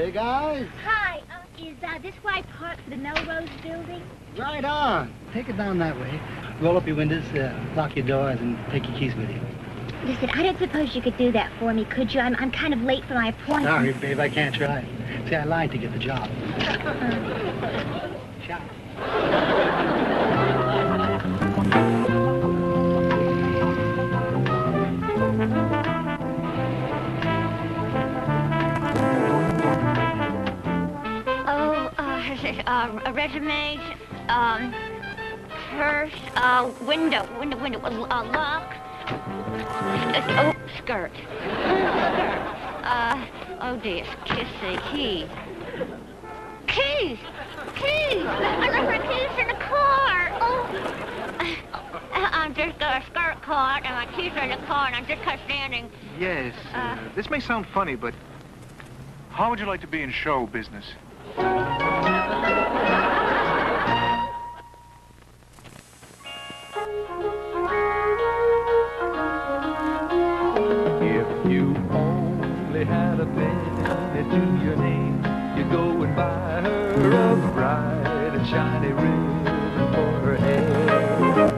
Big Eyes. Hi, is this where I park for the Melrose building? Right on. Take it down that way. Roll up your windows, lock your doors, and take your keys with you. Listen, I don't suppose you could do that for me, could you? I'm kind of late for my appointment. Sorry, babe, I can't try. See, I lied to get the job. Ciao. A resume, purse, window, lock, skirt. Oh dear, kissy, keys. Keys! I left my keys in the car! I'm just got a skirt caught and my keys are in the car and I'm just kind of standing. Yes, this may sound funny, but how would you like to be in show business? If you only had a penny to your name, you'd go and buy her a bright and shiny ribbon for her hair.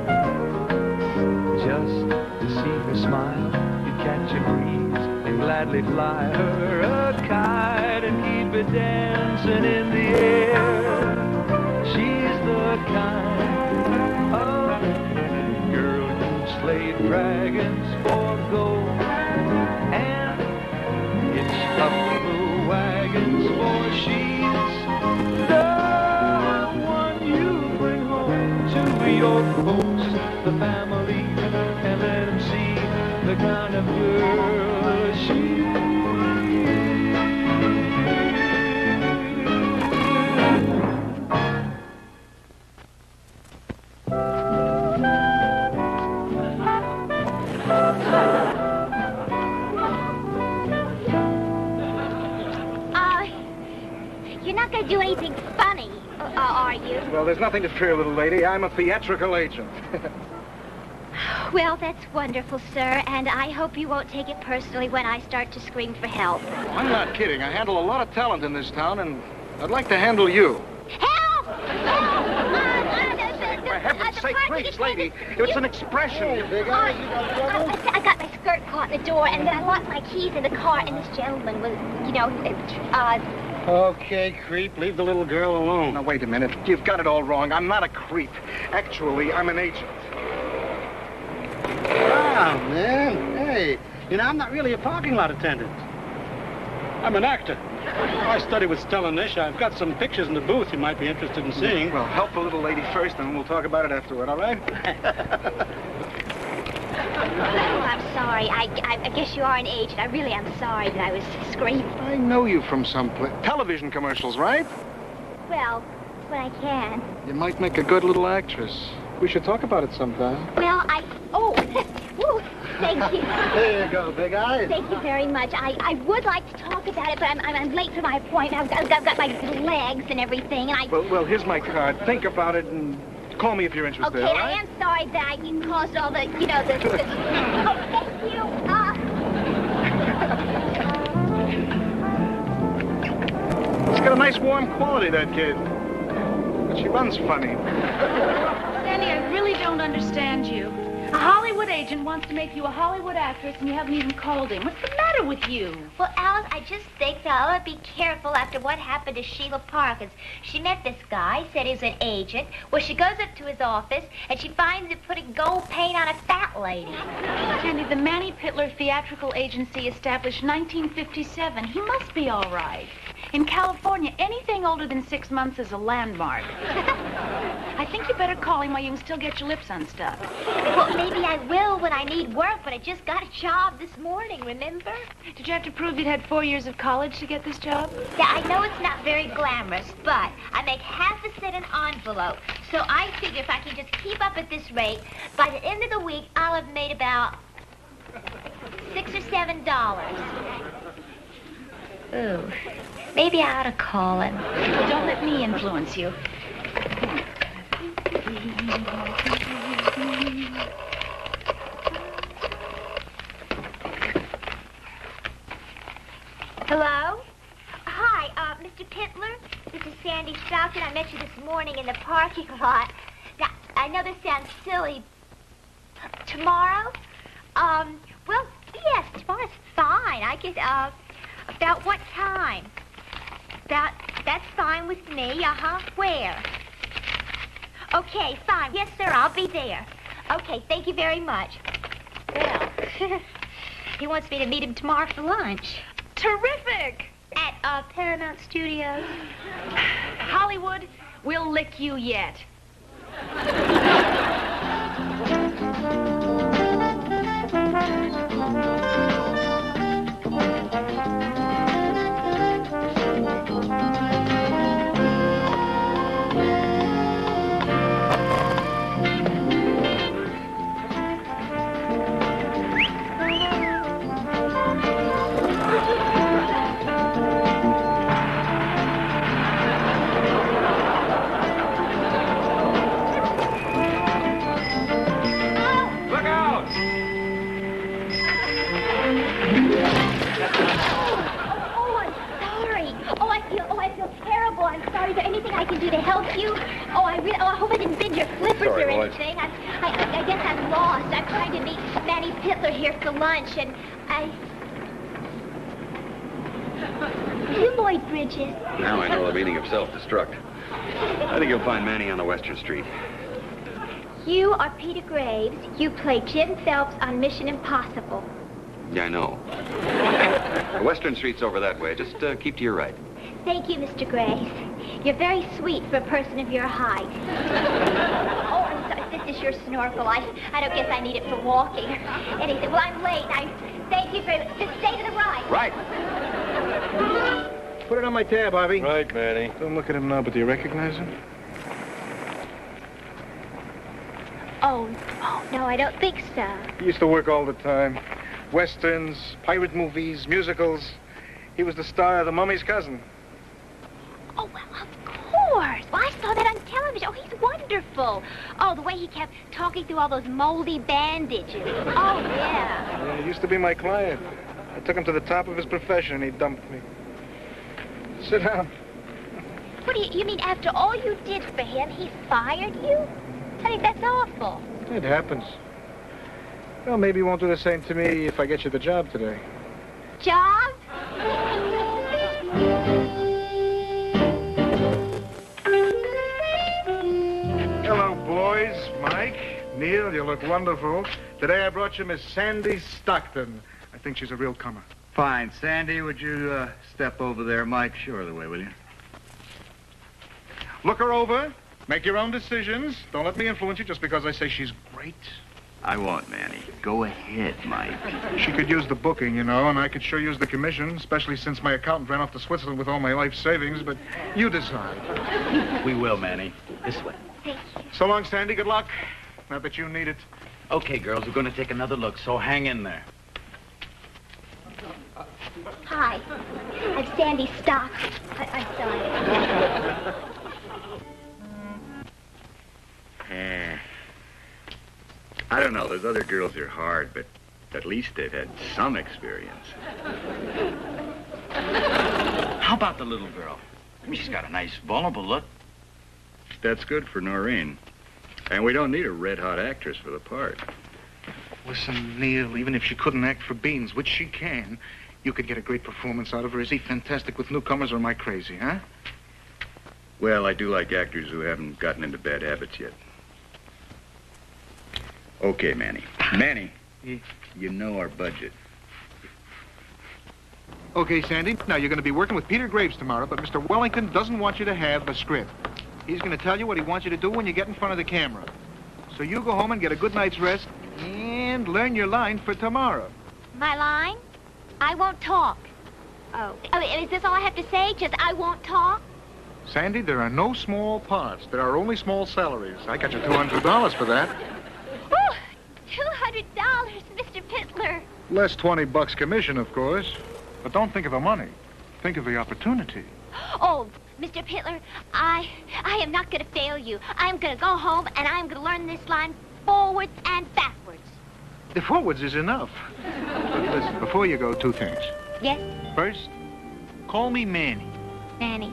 Just to see her smile, you'd catch a breeze and gladly fly her a kite and keep it dancing in the air. She's the kind of girl who slayed dragons for gold and hitched up the wagons, for she's the one you bring home to your folks, the family, and let them see the kind of girl she is. You're not going to do anything funny, are you? Well, there's nothing to fear, little lady. I'm a theatrical agent. Well, that's wonderful, sir, and I hope you won't take it personally when I start to scream for help. I'm not kidding. I handle a lot of talent in this town, and I'd like to handle you. Help! For heaven's sake, please, lady. It's an expression. Hey, Big Eyes, you got trouble? I got my skirt caught in the door, and then I locked my keys in the car, and this gentleman was, Okay, creep, leave the little girl alone. Now, wait a minute. You've got it all wrong. I'm not a creep. Actually, I'm an agent. Wow, man. Hey, I'm not really a parking lot attendant. I'm an actor. I study with Stella Nish. I've got some pictures in the booth you might be interested in seeing. Well, help the little lady first, and we'll talk about it afterward, all right? Oh, I'm sorry. I guess you are an agent. I really am sorry that I was screaming. I know you from some television commercials, right? Well, when I can. You might make a good little actress. We should talk about it sometime. Well, oh, woo, thank you. There you go, Big Eyes. Thank you very much. I would like to talk about it, but I'm late for my appointment. I've got my legs and everything, and Well, here's my card. Think about it and call me if you're interested, Okay, all right? I am sorry that I caused all the, oh, thank you. She's got a nice warm quality, that kid. But she runs funny. Sandy, I really don't understand you. A Hollywood agent wants to make you a Hollywood actress, and you haven't even called him. What's the matter with you? Well, Alice, I just think that I ought to be careful after what happened to Sheila Parkins. She met this guy, said he was an agent. Well, she goes up to his office, and she finds him putting gold paint on a fat lady. Sandy, the Manny Pittler Theatrical Agency established 1957. He must be all right. In California, anything older than 6 months is a landmark. I think you better call him while you can still get your lips unstuck. Well, maybe I will when I need work, but I just got a job this morning, remember? Did you have to prove you'd had 4 years of college to get this job? Yeah, I know it's not very glamorous, but I make half a cent an envelope. So I figure if I can just keep up at this rate, by the end of the week, I'll have made about $6 or $7. Ooh, maybe I ought to call him. Well, don't let me influence you. Hello? Hi, Mr. Pittler, this is Sandy Stockton. I met you this morning in the parking lot. Now, I know this sounds silly. Tomorrow? Well, yes, tomorrow's fine. I guess, about what time? That's fine with me, Where? Okay, fine. Yes, sir, I'll be there. Okay, thank you very much. Well, he wants me to meet him tomorrow for lunch. Terrific! At, Paramount Studios. Hollywood, we'll lick you yet. Is there anything I can do to help you? I hope I didn't bend your flippers Sorry, or Lloyd. anything. I guess I'm lost. I'm trying to meet Manny Pittler here for lunch, and You Lloyd Bridges. Now I know the meaning of self-destruct. I think you'll find Manny on the Western Street. You are Peter Graves. You play Jim Phelps on Mission Impossible. Yeah, I know. The Western Street's over that way. Just keep to your right. Thank you, Mr. Graves. You're very sweet for a person of your height. Oh, I'm sorry. This is your snorkel. I don't guess I need it for walking or anything. Well, I'm late. Thank you very much. Just stay to the right. Right. Put it on my tab, Bobby. Right, Manny. Don't look at him now, but do you recognize him? Oh, no, I don't think so. He used to work all the time. Westerns, pirate movies, musicals. He was the star of The Mummy's Cousin. Oh, well, of course. Well, I saw that on television. Oh, he's wonderful. Oh, the way he kept talking through all those moldy bandages. Oh, yeah. Yeah, he used to be my client. I took him to the top of his profession, and he dumped me. Sit down. What do you mean after all you did for him, he fired you? Honey, that's awful. It happens. Well, maybe he won't do the same to me if I get you the job today. Job? Hello, boys. Mike, Neil, you look wonderful. Today I brought you Miss Sandy Stockton. I think she's a real comer. Fine. Sandy, would you step over there? Mike, show her the way, will you? Look her over. Make your own decisions. Don't let me influence you just because I say she's great. I won't, Manny. Go ahead, Mike. She could use the booking, you know, and I could sure use the commission, especially since my accountant ran off to Switzerland with all my life savings, but you decide. We will, Manny. This way. So long, Sandy. Good luck. Not that you need it. Okay, girls, we're going to take another look, so hang in there. Hi. I'm Sandy Stockton. I'm sorry. I don't know. Those other girls are hard, but at least they've had some experience. How about the little girl? I mean, she's got a nice, vulnerable look. That's good for Noreen. And we don't need a red-hot actress for the part. Listen, Neil, even if she couldn't act for beans, which she can, you could get a great performance out of her. Is he fantastic with newcomers, or am I crazy, huh? Well, I do like actors who haven't gotten into bad habits yet. Okay, Manny. Manny, you know our budget. Okay, Sandy. Now, you're going to be working with Peter Graves tomorrow, but Mr. Wellington doesn't want you to have a script. He's going to tell you what he wants you to do when you get in front of the camera. So you go home and get a good night's rest and learn your line for tomorrow. My line? I won't talk. Oh, is this all I have to say? Just I won't talk? Sandy, there are no small parts. There are only small salaries. I got you $200 for that. Oh, $200, Mr. Pittler. Less $20 commission, of course. But don't think of the money. Think of the opportunity. Oh, Mr. Pittler, I am not going to fail you. I'm going to go home, and I'm going to learn this line forwards and backwards. The forwards is enough. But listen, before you go, two things. Yes? First, call me Manny. Manny.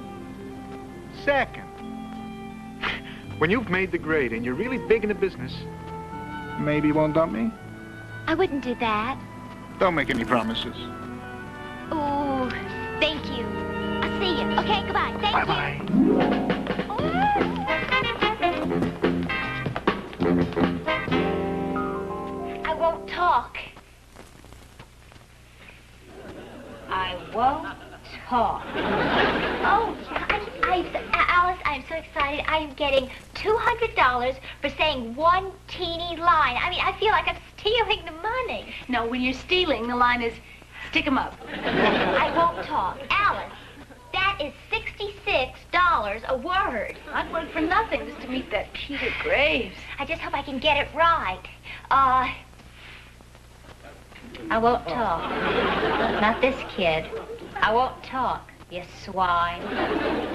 Second. When you've made the grade and you're really big in the business, maybe you won't dump me? I wouldn't do that. Don't make any promises. Ooh, thank you. I'll see you. Okay, goodbye. Thank you. Bye-bye. I won't talk. I won't talk. Oh, Alice, I'm so excited. I am getting $200 for saying one teeny line. I mean, I feel like I'm stealing the money. No, when you're stealing, the line is, stick 'em up. I won't talk. Alice, that is $66 a word. I'd work for nothing just to meet that Peter Graves. I just hope I can get it right. I won't talk. Not this kid. I won't talk, you swine.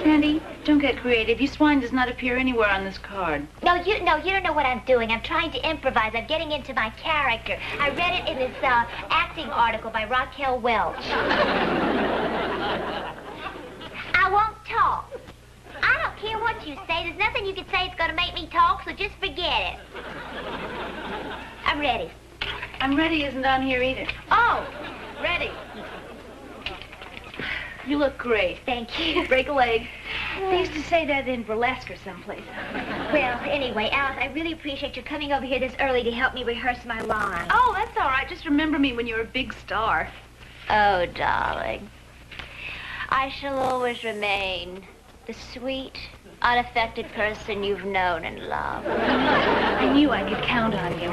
Sandy, don't get creative. You swine does not appear anywhere on this card. No, you don't know what I'm doing. I'm trying to improvise. I'm getting into my character. I read it in this acting article by Raquel Welch. I won't talk. I don't care what you say. There's nothing you can say that's going to make me talk, so just forget it. I'm ready. I'm ready isn't on here either. Oh, ready. You look great. Thank you. Break a leg. They used to say that in burlesque or someplace. Well, anyway, Alice, I really appreciate you coming over here this early to help me rehearse my line. Oh, that's all right. Just remember me when you're a big star. Oh, darling. I shall always remain the sweet, unaffected person you've known and loved. I knew I could count on you.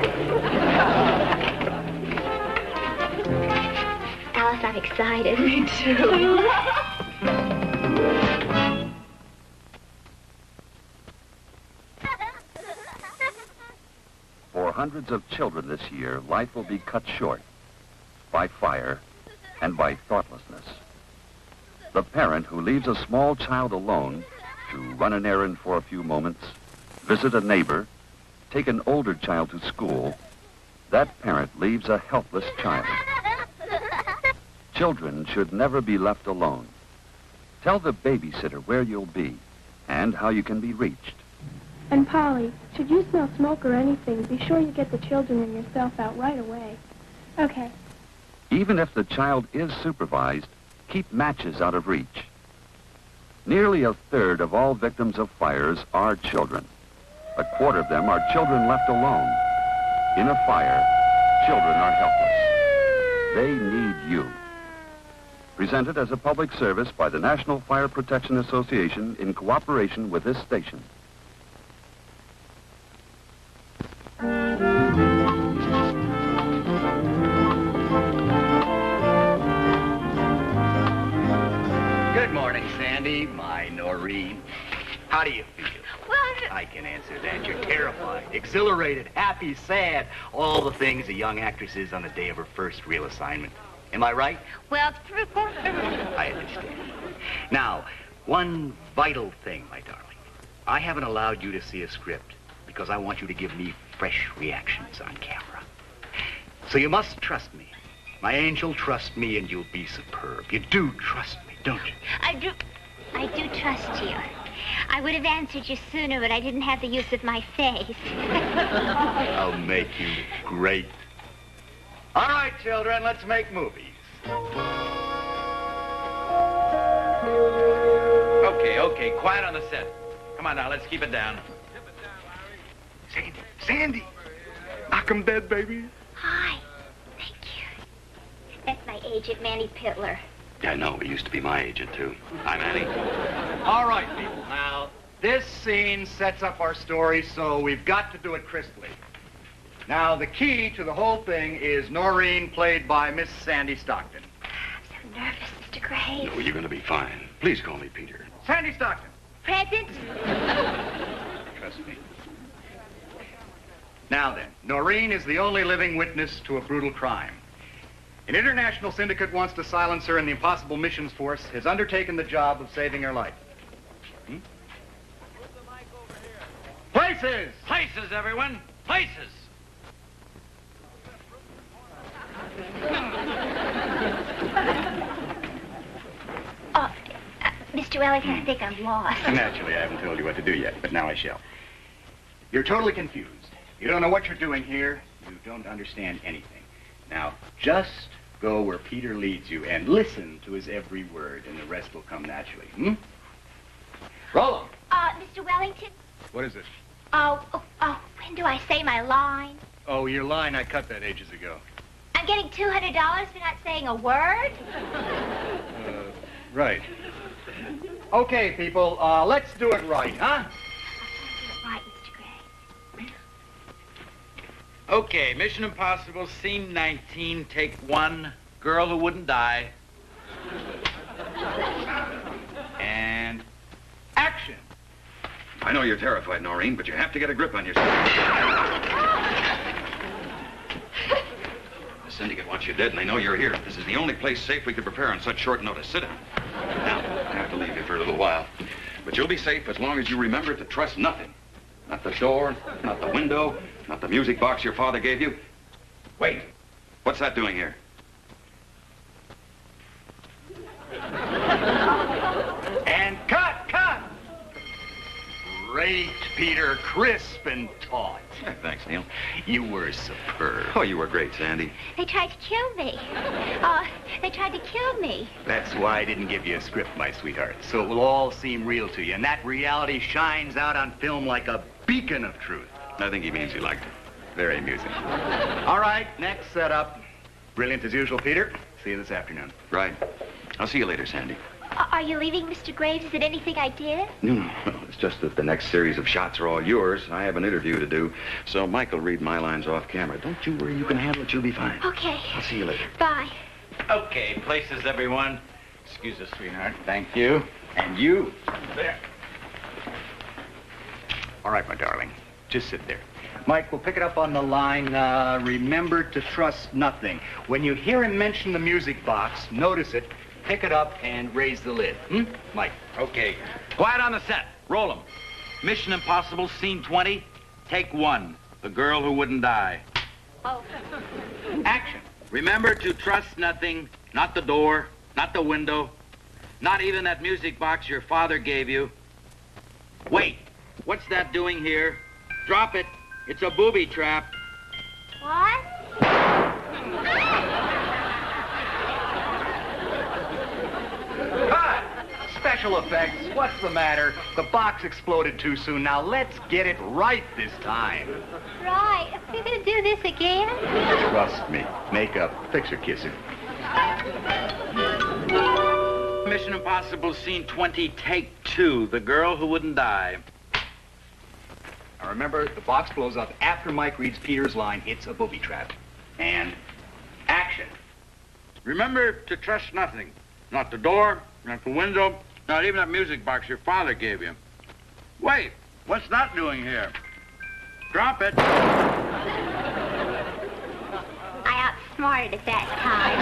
Alice, I'm excited. Me too. For hundreds of children this year, life will be cut short by fire and by thoughtlessness. The parent who leaves a small child alone to run an errand for a few moments, visit a neighbor, take an older child to school, that parent leaves a helpless child. Children should never be left alone. Tell the babysitter where you'll be and how you can be reached. And Polly, should you smell smoke or anything, be sure you get the children and yourself out right away. Okay. Even if the child is supervised, keep matches out of reach. Nearly a third of all victims of fires are children. A quarter of them are children left alone. In a fire, children are helpless. They need you. Presented as a public service by the National Fire Protection Association in cooperation with this station. Good morning, Sandy, my Noreen. How do you feel? Well, I can answer that. You're terrified, exhilarated, happy, sad. All the things a young actress is on the day of her first real assignment. Am I right? well, I understand. Now, one vital thing, my darling. I haven't allowed you to see a script because I want you to give me fresh reactions on camera. So you must trust me. My angel, trust me and you'll be superb. You do trust me, don't you? I do trust you. I would have answered you sooner, but I didn't have the use of my face. I'll make you great. All right, children, let's make movies. Okay, quiet on the set. Come on now, let's keep it down. Sandy! Knock 'em dead, baby. Hi. Thank you. That's my agent, Manny Pitler. I know, he used to be my agent, too. Hi, Manny. All right, people. Now, this scene sets up our story, so we've got to do it crisply. Now, the key to the whole thing is Noreen, played by Miss Sandy Stockton. I'm so nervous, Mr. Graves. Oh, you're going to be fine. Please call me Peter. Sandy Stockton. Present? Trust me. Now then, Noreen is the only living witness to a brutal crime. An international syndicate wants to silence her, and the Impossible Missions Force has undertaken the job of saving her life. Places! Places, everyone! Places! Miss Mr. Wellington, I think I'm lost. Naturally, I haven't told you what to do yet, but now I shall. You're totally confused. You don't know what you're doing here. You don't understand anything. Now, just go where Peter leads you and listen to his every word, and the rest will come naturally. Roll 'em. Mr. Wellington? What is it? When do I say my line? Oh, your line, I cut that ages ago. I'm getting $200 for not saying a word? Right. Okay, people, let's do it right, huh? Right, Mr. Gray. Okay, Mission Impossible, Scene 19, take 1, Girl Who Wouldn't Die. And action. I know you're terrified, Noreen, but you have to get a grip on yourself. The syndicate wants you dead, and they know you're here. This is the only place safe we could prepare on such short notice. Sit down. Now, I have to leave you for a little while. But you'll be safe as long as you remember to trust nothing. Not the door, not the window, not the music box your father gave you. Wait. What's that doing here? And cut! Great, Peter. Crisp and taut. Thanks, Neil. You were superb. Oh, you were great, Sandy. They tried to kill me. They tried to kill me. That's why I didn't give you a script, my sweetheart. So it will all seem real to you. And that reality shines out on film like a beacon of truth. I think he means he liked it. Very amusing. All right, next setup. Brilliant as usual, Peter. See you this afternoon. Right. I'll see you later, Sandy. Are you leaving, Mr. Graves? Is it anything I did? No. It's just that the next series of shots are all yours. I have an interview to do, so Mike will read my lines off camera. Don't you worry. You can handle it. You'll be fine. Okay. I'll see you later. Bye. Okay, places, everyone. Excuse us, sweetheart. Thank you. And you. There. All right, my darling. Just sit there. Mike, we'll pick it up on the line, remember to trust nothing. When you hear him mention the music box, notice it, pick it up, and raise the lid. Mike. Okay, quiet on the set. Roll 'em. Mission Impossible, Scene 20, take 1, The Girl Who Wouldn't Die. Oh. Action. Remember to trust nothing, not the door, not the window, not even that music box your father gave you. Wait, what's that doing here? Drop it. It's a booby trap. What? Cut! Special effects. What's the matter? The box exploded too soon. Now let's get it right this time. Right. Are we going to do this again? Trust me. Makeup. Picture kisser. Mission Impossible, Scene 20, take 2, The Girl Who Wouldn't Die. Now remember, the box blows up after Mike reads Peter's line, it's a booby trap. And action. Remember to trust nothing. Not the door, not the window, not even that music box your father gave you. Wait, what's that doing here? Drop it. I outsmarted it that time.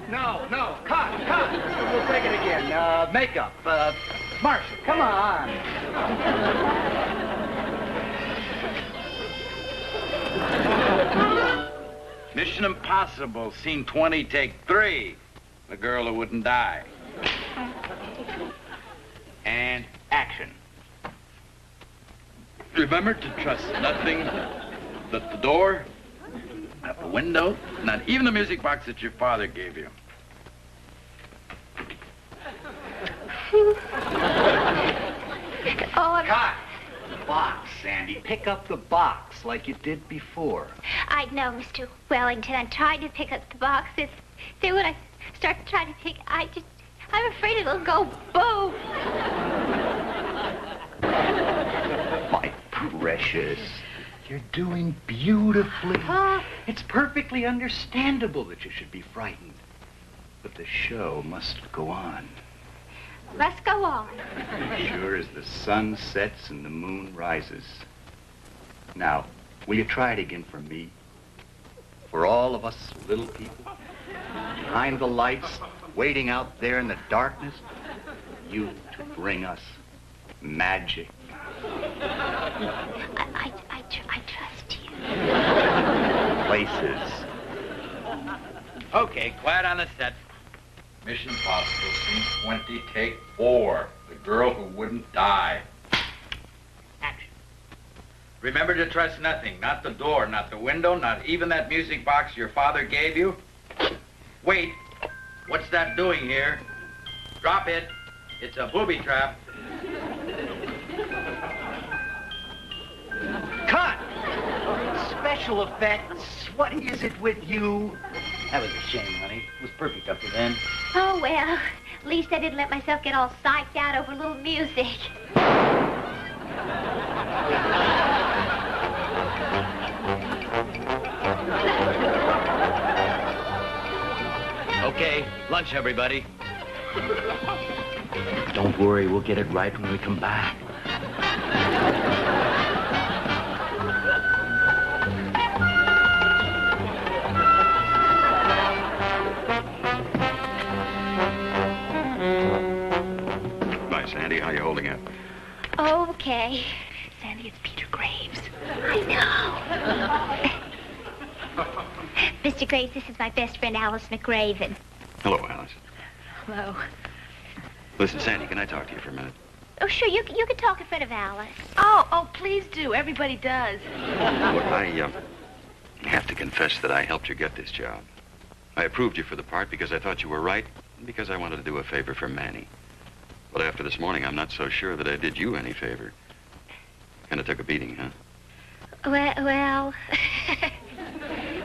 No, cut. We'll take it again. Makeup. Marcia, come on. Mission Impossible, Scene 20, take 3, The Girl Who Wouldn't Die. And action. Remember to trust nothing, not the door, not the window, not even the music box that your father gave you. Cut. The box, Sandy. Pick up the box like you did before. I know, Mr. Wellington. I'm trying to pick up the box. Then when I start trying to pick, I'm afraid it'll go boom. My precious, you're doing beautifully. It's perfectly understandable that you should be frightened. But the show must go on. Let's go on. Sure as the sun sets and the moon rises. Now, will you try it again for me? For all of us little people, behind the lights, waiting out there in the darkness, you to bring us magic. I trust you. Places. Okay, quiet on the set. Mission Possible, scene 20, take 4. The girl who wouldn't die. Action. Remember to trust nothing. Not the door, not the window, not even that music box your father gave you. Wait. What's that doing here? Drop it. It's a booby trap. Cut! Special effects. What is it with you? That was a shame, honey. It was perfect up to then. Oh, well, at least I didn't let myself get all psyched out over a little music. Okay, lunch, everybody. Don't worry, we'll get it right when we come back. Bye, Sandy. How you holding up? Okay. Sandy, it's Peter Graves. I know. Mr. Graves, this is my best friend, Alice McRaven. Hello, Alice. Hello. Listen, Sandy, can I talk to you for a minute? Oh, sure, you can talk in front of Alice. Oh, please do. Everybody does. Look, I have to confess that I helped you get this job. I approved you for the part because I thought you were right and because I wanted to do a favor for Manny. But after this morning, I'm not so sure that I did you any favor. Kind of took a beating, huh? Well...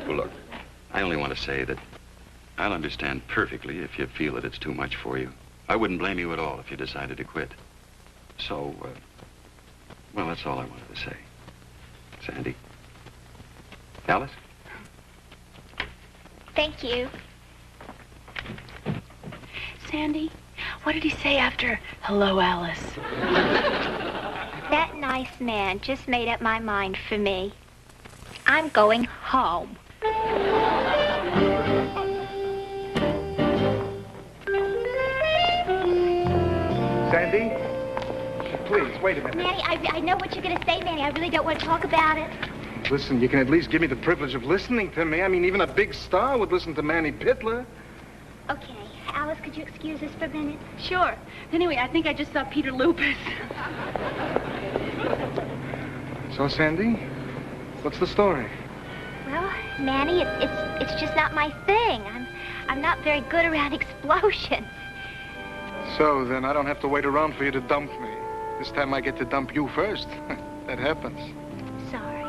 Well, look, I only want to say that I'll understand perfectly if you feel that it's too much for you. I wouldn't blame you at all if you decided to quit. So, well, that's all I wanted to say. Sandy? Alice? Thank you. Sandy, what did he say after hello, Alice? That nice man just made up my mind for me. I'm going home. Sandy? Please, wait a minute. Manny, I know what you're going to say, Manny. I really don't want to talk about it. Listen, you can at least give me the privilege of listening to me. I mean, even a big star would listen to Manny Pittler. Okay. Alice, could you excuse us for a minute? Sure. Anyway, I think I just saw Peter Lupus. So, Sandy, what's the story? Well, Manny, it's just not my thing. I'm not very good around explosions. So, then I don't have to wait around for you to dump me. This time I get to dump you first. That happens. Sorry.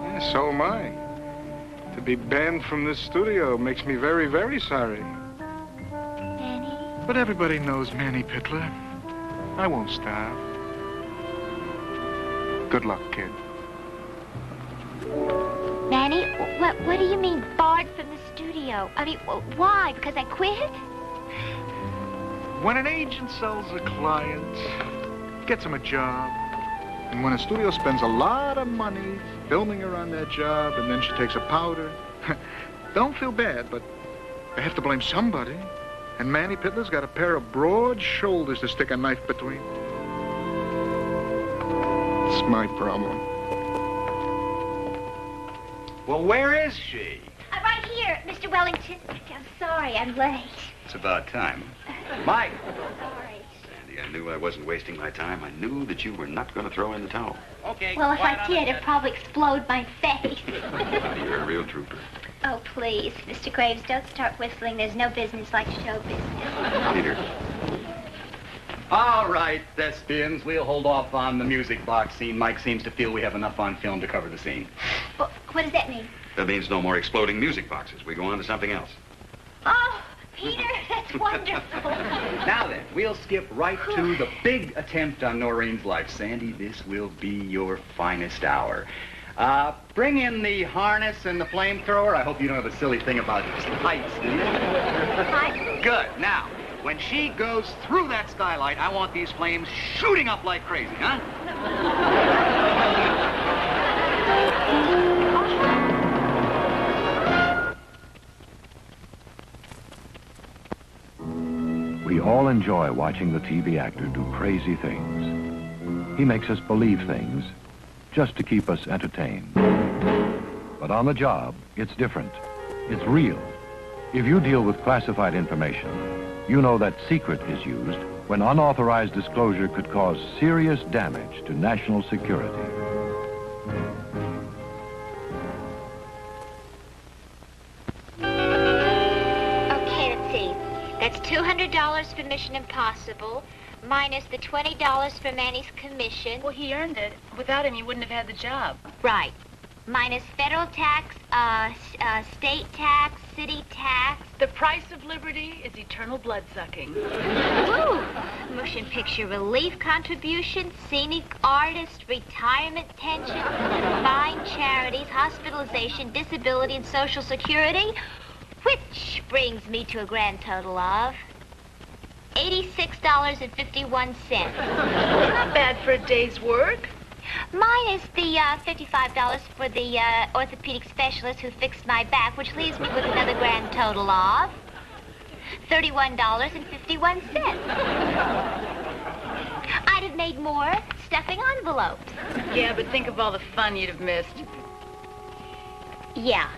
Yeah, so am I. To be banned from this studio makes me very, very sorry. Manny? But everybody knows Manny Pittler. I won't stop. Good luck, kid. Manny, what do you mean barred from the studio? I mean, why? Because I quit? When an agent sells a client, gets him a job, and when a studio spends a lot of money filming her on that job, and then she takes a powder, don't feel bad, but they have to blame somebody. And Manny Pittler's got a pair of broad shoulders to stick a knife between. It's my problem. Well, where is she? Right here, Mr. Wellington. I'm sorry, I'm late. It's about time. Mike. Sorry. Sandy, I knew I wasn't wasting my time. I knew that you were not going to throw in the towel. Okay. Well, if quiet I on the did, it'd probably explode my face. You're a real trooper. Oh, please, Mr. Graves, don't start whistling. There's no business like show business. Peter. All right, thespians, we'll hold off on the music box scene. Mike seems to feel we have enough on film to cover the scene. Well, what does that mean? That means no more exploding music boxes. We go on to something else. Oh, Peter, that's wonderful. Now then, we'll skip right to the big attempt on Noreen's life. Sandy, this will be your finest hour. Bring in the harness and the flamethrower. I hope you don't have a silly thing about heights, do you? Hi. Good. Now, when she goes through that skylight, I want these flames shooting up like crazy, huh? We all enjoy watching the TV actor do crazy things. He makes us believe things just to keep us entertained. But on the job, it's different. It's real. If you deal with classified information, you know that secret is used when unauthorized disclosure could cause serious damage to national security. Okay, let's see. That's $200 for Mission Impossible, minus the $20 for Manny's commission. Well, he earned it. Without him, you wouldn't have had the job. Right. Minus federal tax, state tax, city tax. The price of liberty is eternal blood-sucking. Woo! Motion picture relief contribution, scenic artist, retirement pension, combined charities, hospitalization, disability, and Social Security, which brings me to a grand total of $86.51. Not bad for a day's work. Minus the $55 for the orthopedic specialist who fixed my back, which leaves me with another grand total of $31.51. I'd have made more stuffing envelopes. Yeah, but think of all the fun you'd have missed. Yeah.